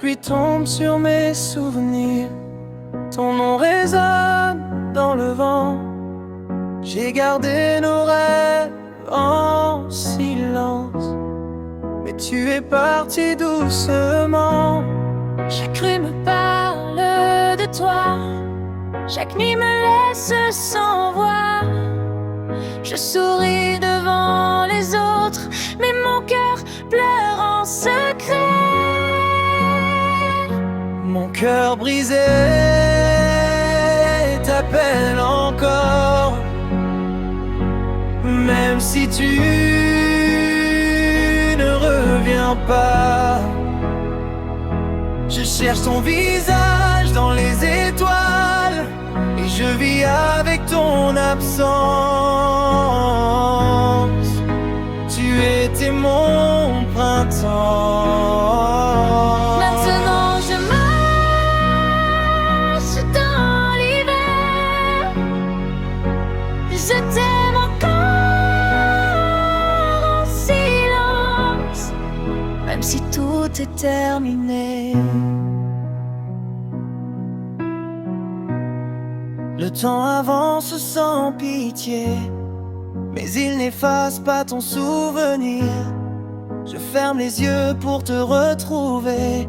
pluie tombe sur mes souvenirs, ton nom résonne dans le vent. J'ai gardé nos rêves en silence, mais tu es parti doucement. Chaque rue me parle de toi, chaque nuit me laisse sans voix. Je souris devant les autres, mais mon cœur pleure en secret. Mon cœur brisé t'appelle encore, même si tu ne reviens pas. Je cherche ton visage dans les étoiles, et je vis avec ton absence. Tu étais mon printemps. Maintenant je marche dans l'hiver, je t'aime encore en silence, même si tout est terminé. Le temps avance sans pitié, mais il n'efface pas ton souvenir. Je ferme les yeux pour te retrouver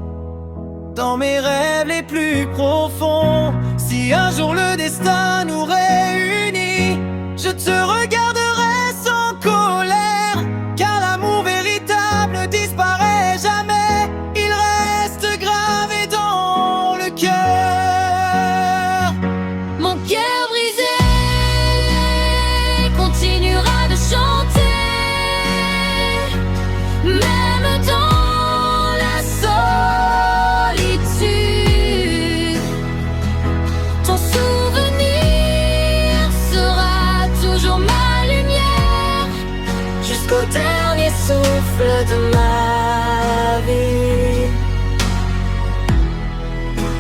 dans mes rêves les plus profonds. Si un jour le destin nous réunit, je te regarderai sans colère, car l'amour véritable ne disparaît jamais. Il reste gravé dans le cœur. Mon cœur brisé continuera de chanter, même dans la solitude. Ton souvenir sera toujours ma lumière, jusqu'au dernier souffle de ma vie.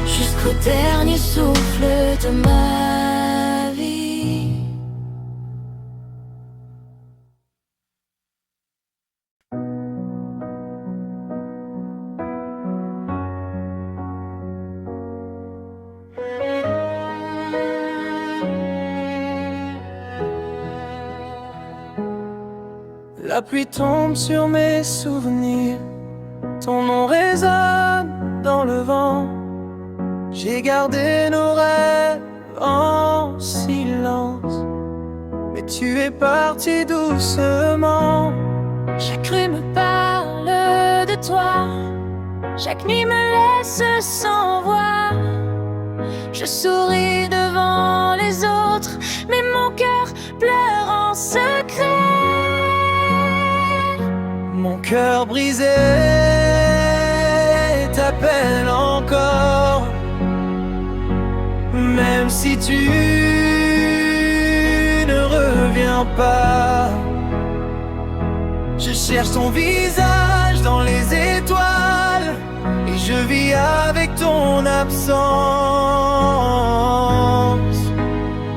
Jusqu'au dernier souffle de ma vie. La pluie tombe sur mes souvenirs, ton nom résonne dans le vent. J'ai gardé nos rêves en silence, mais tu es parti doucement. Chaque rue me parle de toi, chaque nuit me laisse sans voix. Je souris devant les autres, mais mon cœur pleure en secret. Mon cœur brisé t'appelle encore, même si tu ne reviens pas. Je cherche ton visage dans les étoiles, et je vis avec ton absence.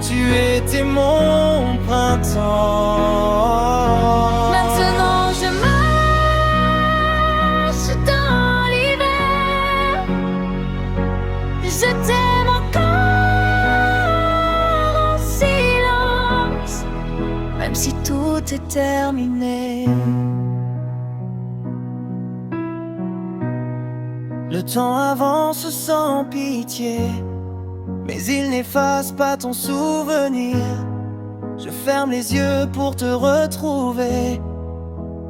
Tu étais mon printemps. Maintenant je marche dans l'hiver, je t'aime encore en silence, même si tout est terminé. Le temps avance sans pitié, mais il n'efface pas ton souvenir. Je ferme les yeux pour te retrouver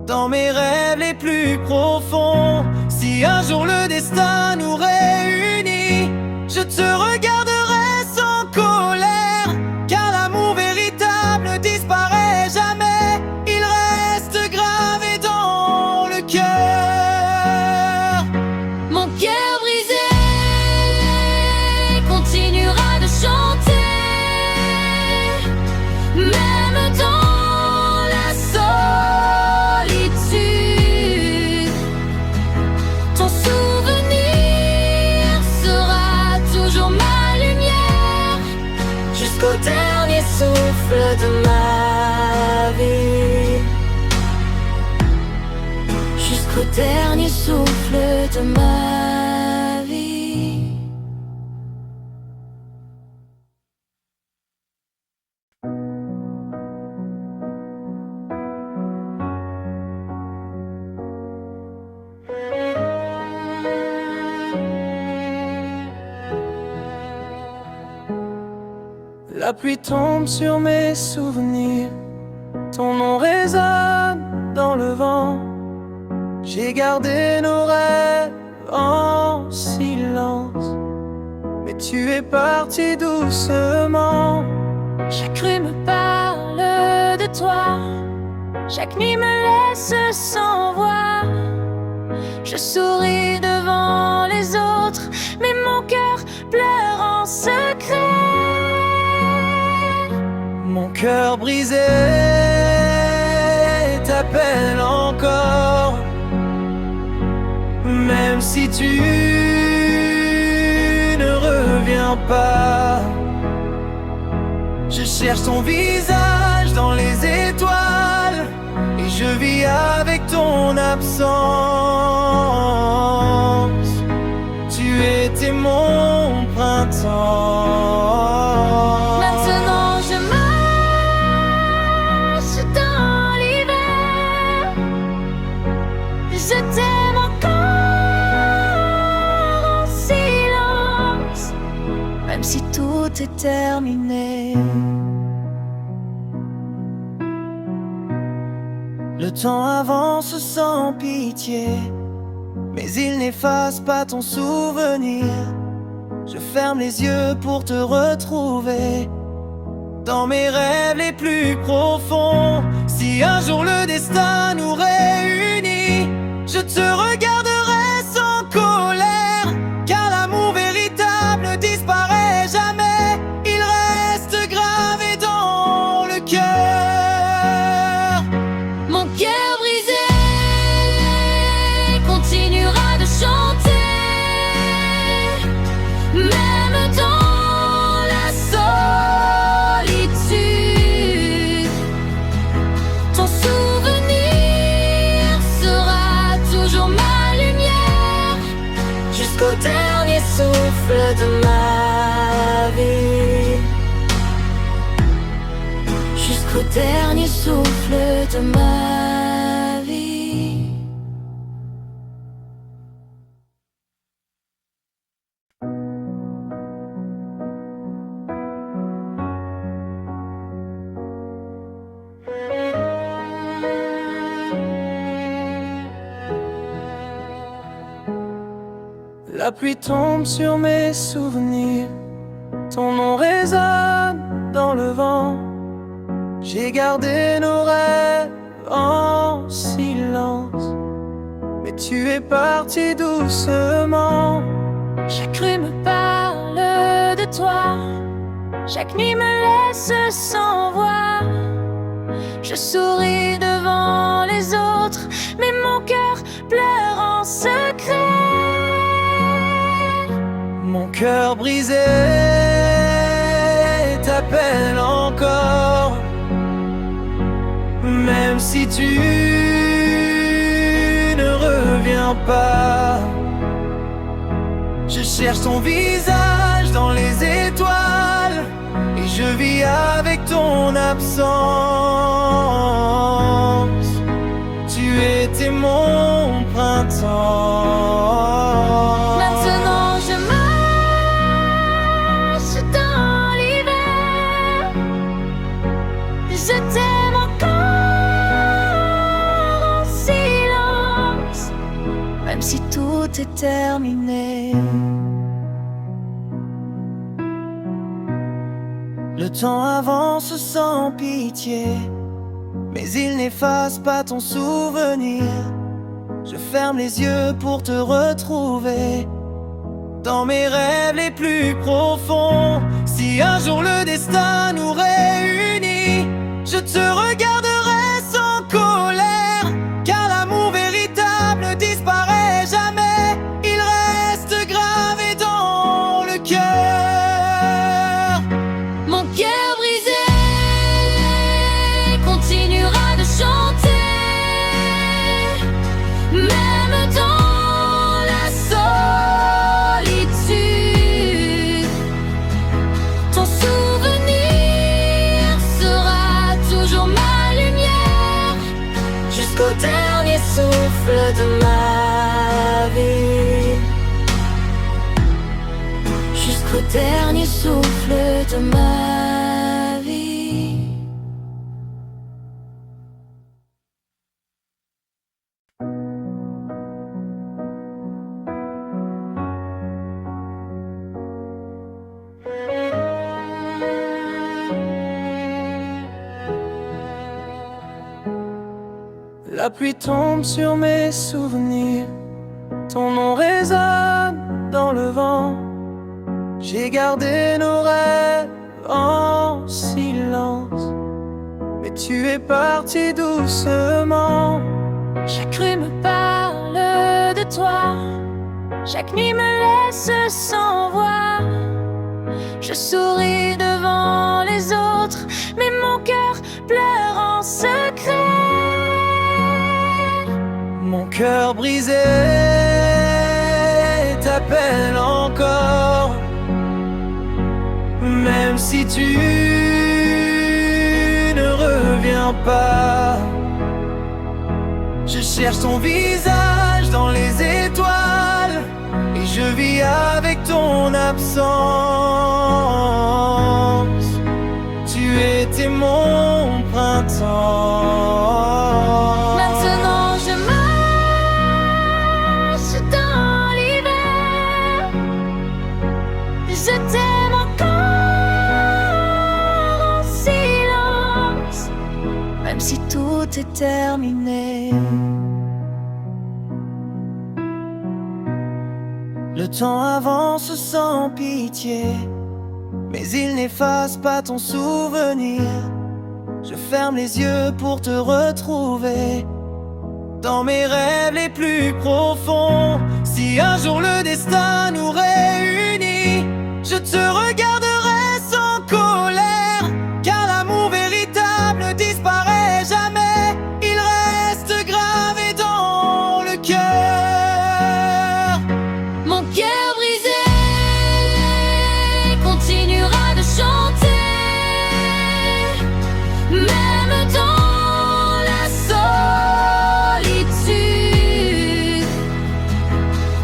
dans mes rêves les plus profonds. Si un jour le destin nous réunit, je te regarderai sans colère, car l'amour véritable ne disparaît jamais. Il reste gravé dans le cœur. Mon cœur brisé continuera de chanter, même dans la solitude. Ton souvenir sera toujours ma lumière, jusqu'au dernier souffle de ma vie. Jusqu'au dernier souffle de ma vie. La pluie tombe sur mes souvenirs, ton nom résonne dans le vent. J'ai gardé nos rêves en silence, mais tu es parti doucement. Chaque rue me parle de toi, chaque nuit me laisse sans voix. Je souris devant les autres, mais mon cœur pleure en secret. Mon cœur brisé t'appelle encore, même si tu ne reviens pas. Je cherche ton visage dans les étoiles, et je vis avec ton absence. Tu étais mon printemps. Maintenant je marche dans l'hiver, je t'aime encore en silence, même si tout est terminé. Le temps avance sans pitié, mais il n'efface pas ton souvenir. Je ferme les yeux pour te retrouver dans mes rêves les plus profonds. Si un jour le destin nous réunit, je te regarderai sans colère, car l'amour véritable ne disparaît jamais. Il reste gravé dans le cœur. Mon cœur brisé continuera de chanter, même dans la solitude. Ton souvenir sera toujours ma lumière, jusqu'au dernier souffle de ma vie. Jusqu'au dernier souffle de ma vie. La pluie tombe sur mes souvenirs, ton nom résonne dans le vent. J'ai gardé nos rêves en silence, mais tu es parti doucement. Chaque rue me parle de toi, chaque nuit me laisse sans voix. Je souris devant les autres, mais mon cœur pleure en secret. Mon cœur brisé t'appelle encore, même si tu ne reviens pas. Je cherche ton visage dans les étoiles, et je vis avec ton absence. Tu étais mon printemps. Maintenant je marche dans l'hiver, je t'aime encore en silence, même si tout est terminé. Le temps avance sans pitié, mais il n'efface pas ton souvenir. Je ferme les yeux pour te retrouver dans mes rêves les plus profonds. Si un jour le destin nous réunit, je te regarderai sans colère, car l'amour véritable ne disparaît jamais. Il reste gravé dans le cœur. Mon cœur brisé continuera de chanter, même dans la solitude. Ton souvenir sera toujours ma lumière, jusqu'au dernier souffle de ma vie. Jusqu'au dernier souffle de ma vie. La pluie tombe sur mes souvenirs, ton nom résonne dans le vent. J'ai gardé nos rêves en silence, mais tu es parti doucement. Chaque rue me parle de toi, chaque nuit me laisse sans voix. Je souris devant les autres, mais mon cœur pleure en secret. Mon cœur brisé t'appelle encore, même si tu ne reviens pas. Je cherche ton visage dans les étoiles, et je vis avec ton absence. Tu étais mon printemps. Maintenant je marche dans l'hiver, je t'aime encore en silence, même si tout est terminé. Le temps avance sans pitié, mais il n'efface pas ton souvenir. Je ferme les yeux pour te retrouver dans mes rêves les plus profonds. Si un jour le destin nous réunit, je te regarderai sans colère, car l'amour véritable ne disparaît jamais. Il reste gravé dans le cœur. Mon cœur brisé continuera de chanter, même dans la solitude.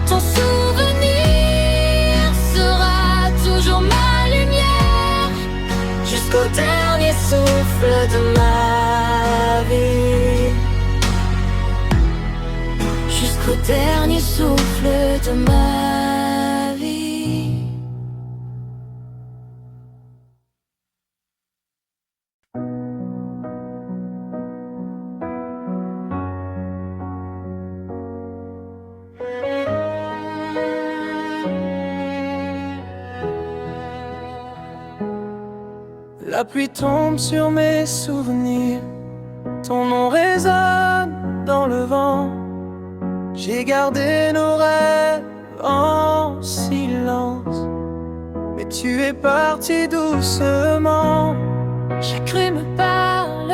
Ton souvenir sera toujours ma lumière, jusqu'au dernier souffle de ma vie. Jusqu'au dernier souffle de ma vie. La pluie tombe sur mes souvenirs, ton nom résonne dans le vent. J'ai gardé nos rêves en silence, mais tu es parti doucement. Chaque rue me parle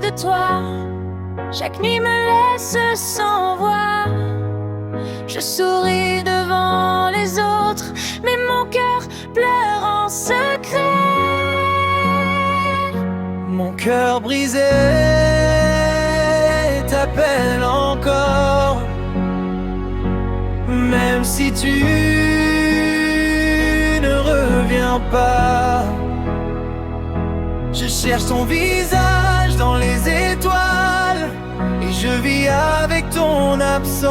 de toi, chaque nuit me laisse sans voix. Je souris devant les autres, mais mon cœur pleure en secret. Mon cœur brisé t'appelle encore, même si tu ne reviens pas. Je cherche ton visage dans les étoiles, et je vis avec ton absence.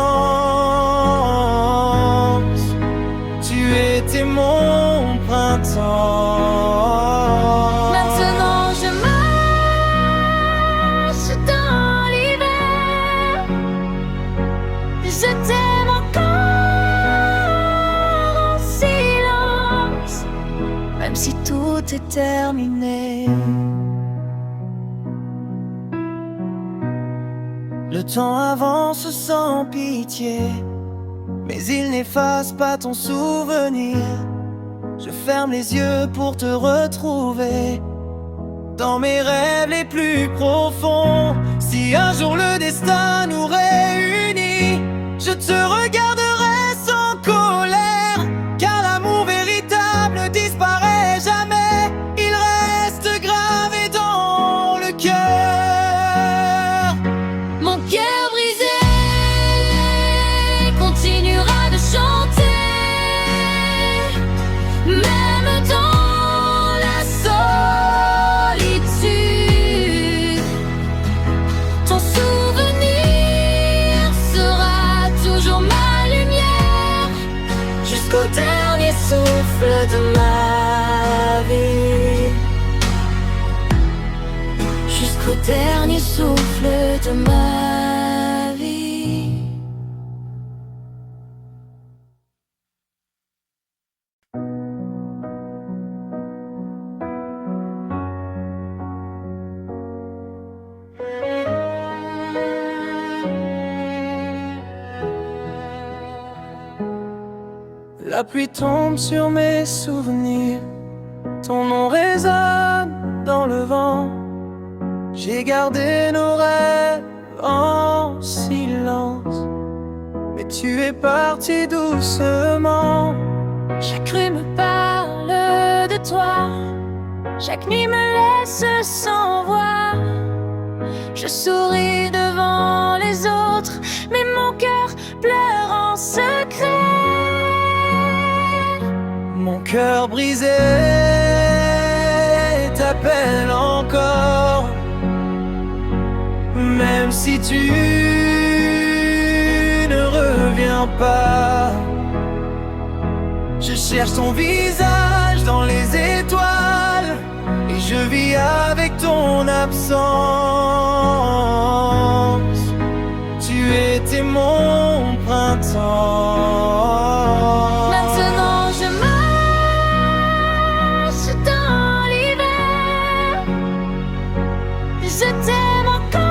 Tu étais mon printemps. Maintenant je marche dans l'hiver, je t'aime encore en silence, même si tout est terminé. Le temps avance sans pitié, mais il n'efface pas ton souvenir. Je ferme les yeux pour te retrouver dans mes rêves les plus profonds. Si un jour le destin nous réunit, je te regarderai sans colère, car l'amour véritable ne disparaît jamais. Il reste gravé dans le cœur. Mon cœur brisé continuera de chanter, même dans la solitude. Ton souvenir sera toujours ma lumière, jusqu'au dernier souffle de ma vie. Jusqu'au dernier souffle de ma vie. La pluie tombe sur mes souvenirs, ton nom résonne dans le vent. J'ai gardé nos rêves en silence, mais tu es parti doucement. Chaque rue me parle de toi, chaque nuit me laisse sans voix. Je souris devant les autres, mais mon cœur pleure en secret. Mon cœur brisé t'appelle encore, même si tu ne reviens pas. Je cherche ton visage dans les étoiles, et je vis avec ton absence. Tu étais mon printemps. Maintenant je marche dans l'hiver, je t'aime encore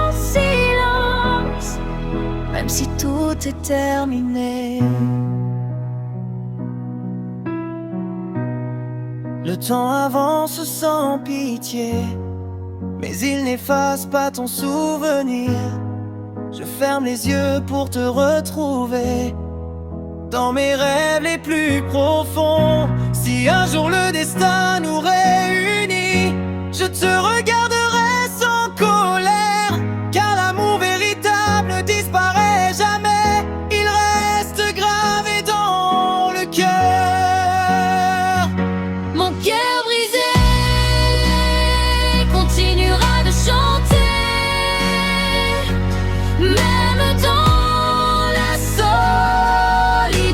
en silence, même si tout est terminé. Le temps avance sans pitié, mais il n'efface pas ton souvenir. Je ferme les yeux pour te retrouver dans mes rêves les plus profonds. Si un jour le destin nous réunit, je te regarderai sans colère, car l'amour véritable ne disparaît jamais. Il reste gravé dans le cœur. Mon cœur brisé continuera de chanter, même dans la solitude.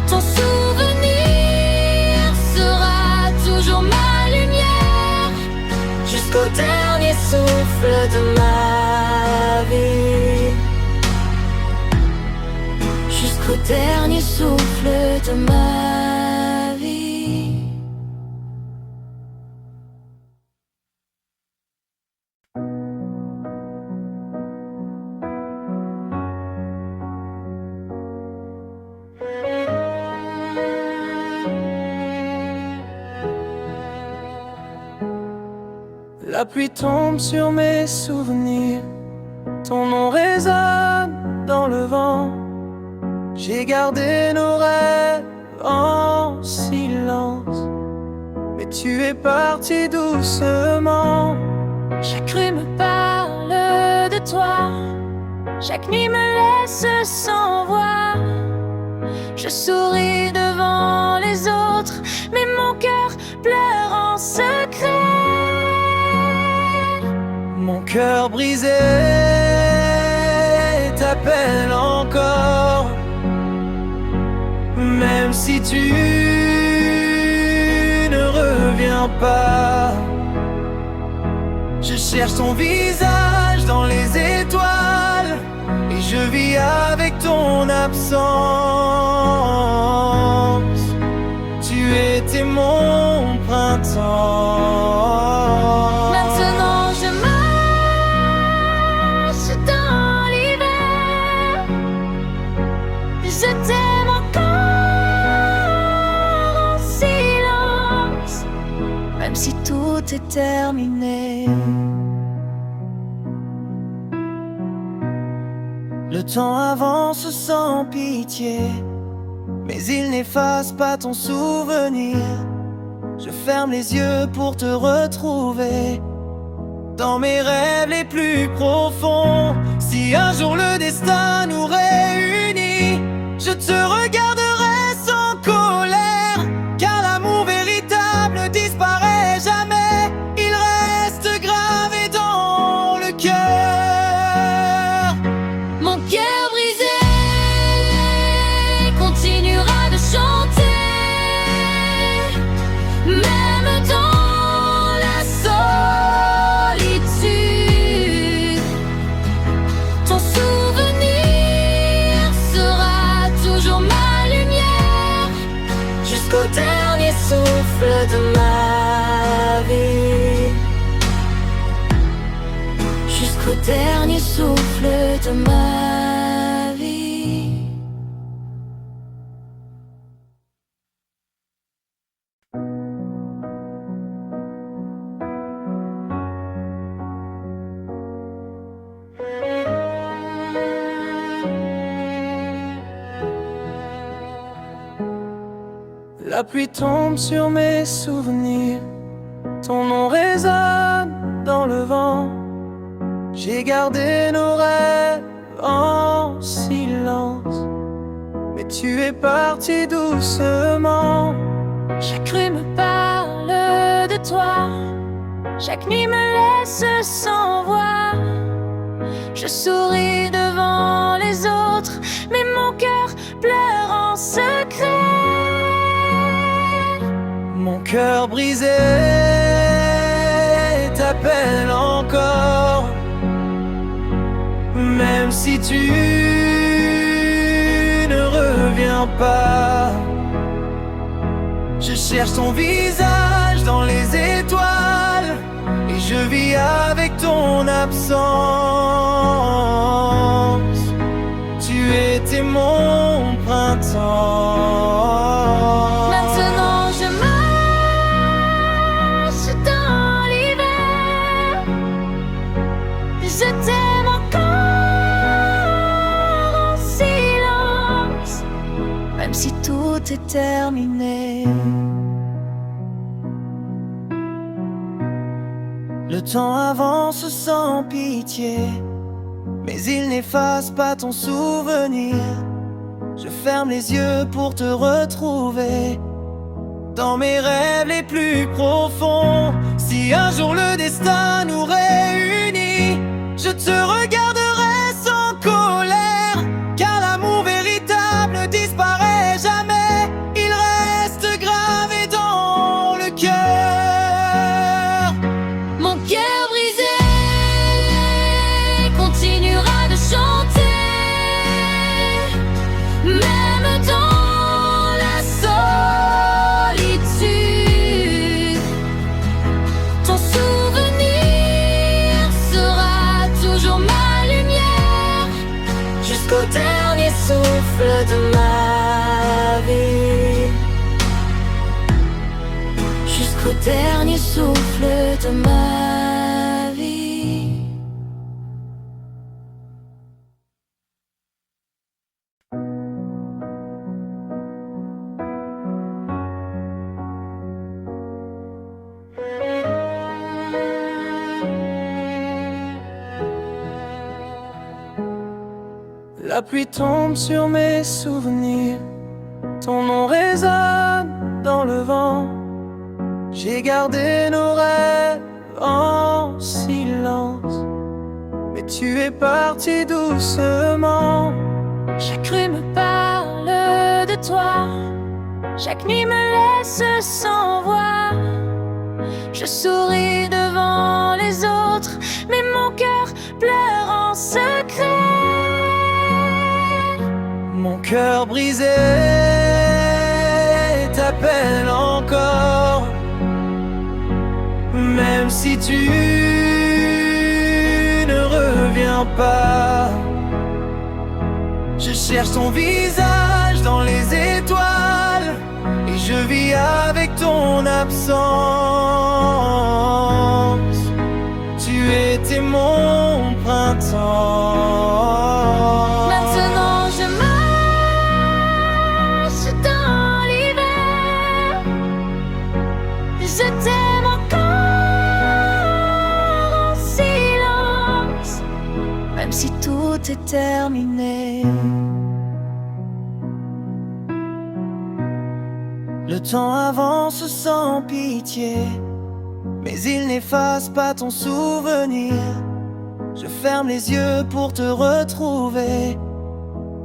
Ton souvenir sera toujours ma lumière, jusqu'au dernier souffle de ma vie. Jusqu'au dernier souffle de ma vie. La pluie tombe sur mes souvenirs, ton nom résonne dans le vent. J'ai gardé nos rêves en silence, mais tu es parti doucement. Chaque rue me parle de toi, chaque nuit me laisse sans voix. Je souris devant les autres, mais mon cœur pleure en secret. Mon cœur brisé t'appelle encore, même si tu ne reviens pas. Je cherche ton visage dans les étoiles, et je vis avec ton absence. Tu étais mon printemps. Maintenant je marche dans l'hiver, je t'aime encore en silence, même si tout est terminé. Le temps avance sans pitié, mais il n'efface pas ton souvenir. Je ferme les yeux pour te retrouver dans mes rêves les plus profonds. Si un jour le destin nous réunit, je te regarderai sans colère, car l'amour véritable ne disparaît jamais. Il reste gravé dans le cœur. Mon cœur brisé continuera de chanter, même dans la solitude. Ton souvenir sera toujours ma lumière, jusqu'au dernier souffle de ma vie. Jusqu'au dernier souffle de ma vie. La pluie tombe sur mes souvenirs, ton nom résonne dans le vent. J'ai gardé nos rêves en silence, mais tu es parti doucement. Chaque rue me parle de toi, chaque nuit me laisse sans voix. Je souris devant les autres, mais mon cœur pleure en secret. Mon cœur brisé t'appelle encore, même si tu ne reviens pas. Je cherche ton visage dans les étoiles et je vis avec ton absence. Tu étais mon printemps. Maintenant je marche dans l'hiver, je t'aime encore en silence, même si tout est terminé. Le temps avance sans pitié, mais il n'efface pas ton souvenir. Je ferme les yeux pour te retrouver dans mes rêves les plus profonds. Si un jour le destin nous réunit, je te regarderai sans colère, car l'amour véritable ne disparaît jamais. Il reste gravé dans le cœur. Mon cœur brisé continuera de chanter, même dans la solitude. Ton souvenir sera toujours ma lumière, jusqu'au dernier souffle de ma vie. Jusqu'au dernier souffle de ma vie. La pluie tombe sur mes souvenirs, ton nom résonne dans le vent. J'ai gardé nos rêves en silence, mais tu es parti doucement. Chaque rue me parle de toi, chaque nuit me laisse sans voix. Je souris devant les autres, mais mon cœur pleure en secret. Mon cœur brisé t'appelle encore, même si tu ne reviens pas. Je cherche ton visage dans les étoiles et je vis avec ton absence. Tu étais mon printemps. Maintenant je marche dans l'hiver, je t'aime encore en silence, même si tout est terminé. Le temps avance sans pitié, mais il n'efface pas ton souvenir. Je ferme les yeux pour te retrouver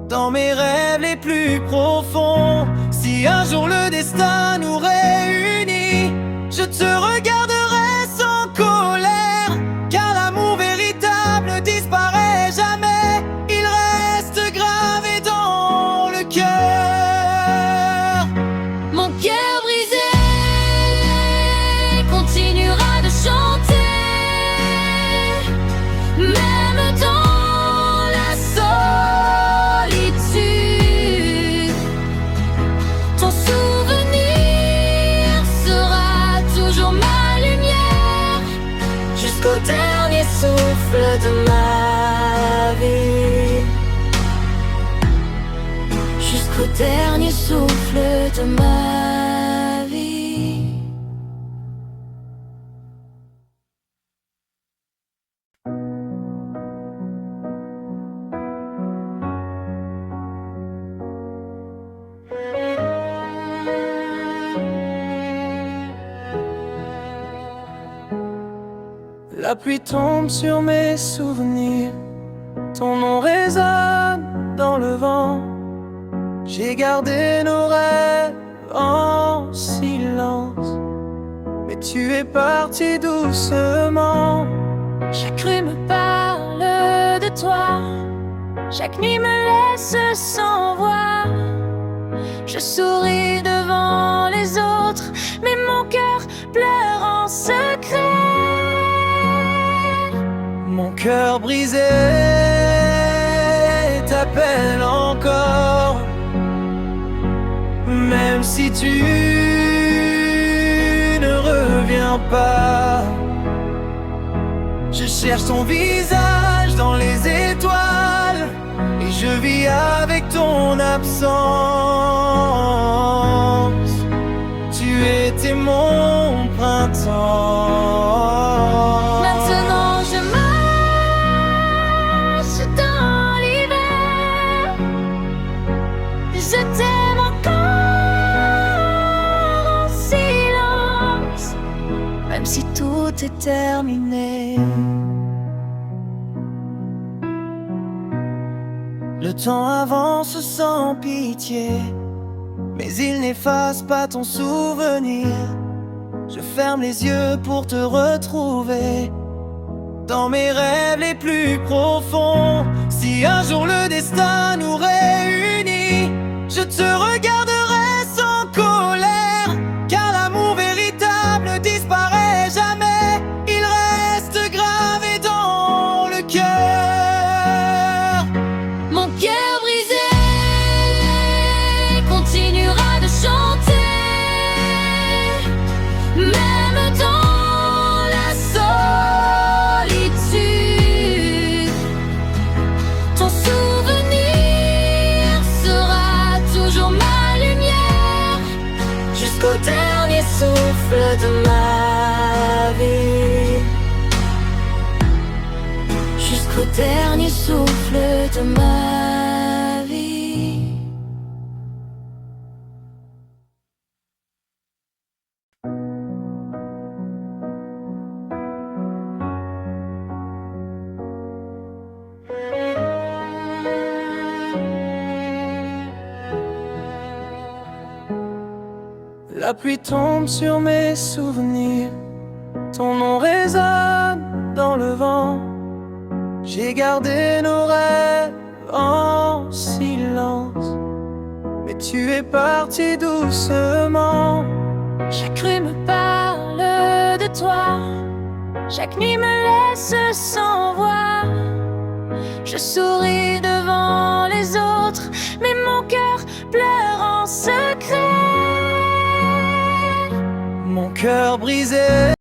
dans mes rêves les plus profonds. Si un jour le destin nous réunit, je te regarderai sans colère, car l'amour véritable ne disparaît jamais. Il reste gravé dans le cœur. Mon cœur brisé continuera de chanter, même dans la solitude. Ton souvenir sera toujours ma lumière, jusqu'au dernier souffle de ma vie. Jusqu'au dernier souffle de ma vie. La pluie tombe sur mes souvenirs, ton nom résonne dans le vent. J'ai gardé nos rêves en silence, mais tu es parti doucement. Chaque rue me parle de toi, chaque nuit me laisse sans voix. Je souris devant les autres, mais mon cœur pleure en secret. Mon cœur brisé t'appelle encore, même si tu ne reviens pas. Je cherche ton visage dans les étoiles, et je vis avec ton absence. Tu étais mon printemps. Maintenant je marche dans l'hiver, je t'aime encore en silence, même si tout est terminé. Le temps avance sans pitié, mais il n'efface pas ton souvenir. Je ferme les yeux pour te retrouver dans mes rêves les plus profonds. Si un jour le destin nous réunit, je te regarderai sans colère, car l'amour véritable ne disparaît jamais. Il reste gravé dans le cœur. Mon cœur brisé continuera de chanter, même dans la solitude. Ton souvenir sera toujours ma lumière, jusqu'au dernier souffle de ma vie. Jusqu'au dernier souffle de ma vie. La pluie tombe sur mes souvenirs, ton nom résonne dans le vent. J'ai gardé nos rêves en silence, mais tu es parti doucement. Chaque rue me parle de toi, chaque nuit me laisse sans voix. Je souris devant les autres, mais mon cœur pleure en secret. Mon cœur brisé